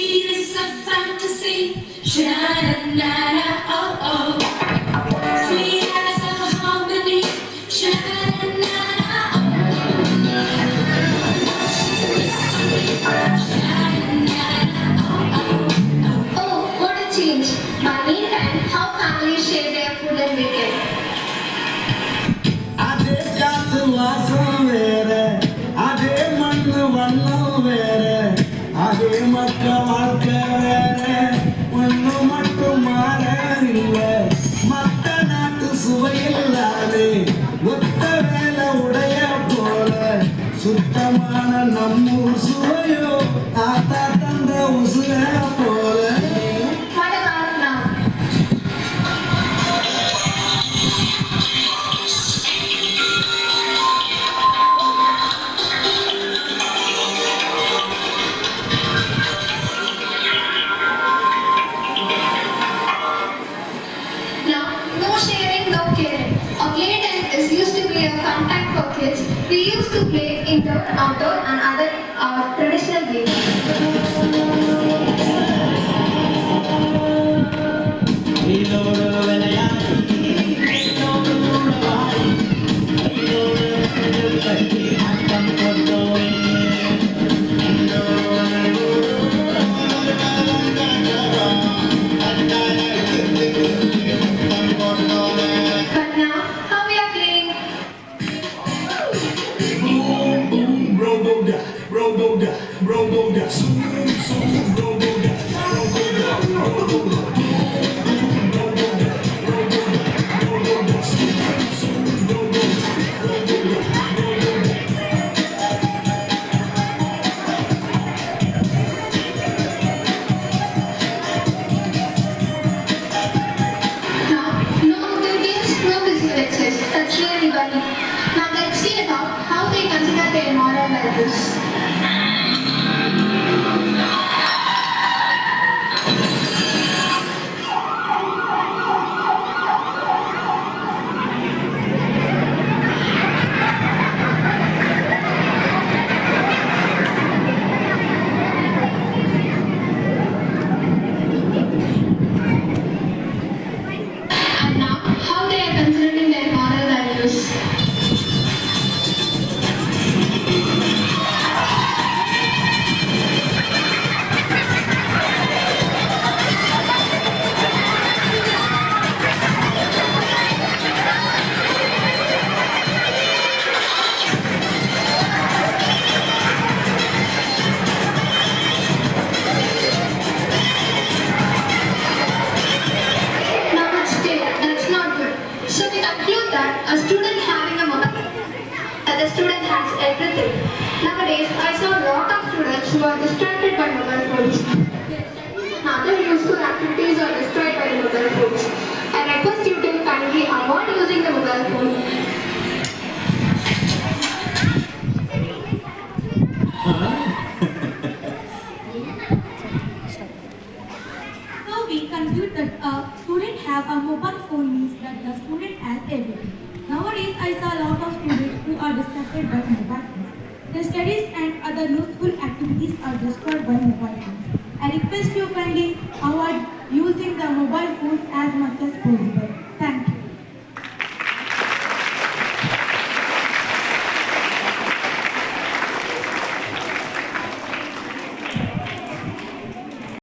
Sweet as a fantasy, sha-na-na-na, oh oh. Sweet as a harmony, sha-na-na-na, Oh, what a change. By meantime, how families share their food and weekend. அதே காத்து வாசம் வேற, அதே மண்ணு வண்ணம் வேற, அதே மக்க வாழ்க்கை வேற, ஒண்ணு மட்டும் மாறவில்ல. மத்த நாட்டு சுவையில்லாதே ஒத்த வேலை உடைய போல, சுத்தமான நம்மூர் சுவையோ ஆத்தா தந்த உசுர போல. What about now? Now, no sharing, no caring. A playtime is used to be a fun time for kids. We used to play indoor, outdoor, and other traditional games. இதோடு விளையாடி இதோடு உறவாடி இதோடு கட்டி ஆட்டம் கொண்டோமே But now, how we are playing? Boom boom robo-da, robo-da, robo-da, zoom zoom robo-da, robo-da, robo-da. Now, no duties, no physical exercise. That's really funny. Now let's see about how they consider their moral values. And now, how they are considering their moral values. Now but still, that's not good. So we conclude that a student having a mobile, that the student has everything. Nowadays, I saw a lot of students who are distracted by mobile phones. Other useful activities are destroyed by the mobile phones. I request you to kindly avoid using the mobile phone. So we conclude that a student have a mobile phone means that the student has everything. Nowadays, I saw a lot of students who are distracted by mobile phones. Their studies and other useful activities are destroyed by mobile phones. I request you kindly avoid using the mobile phones as much as possible.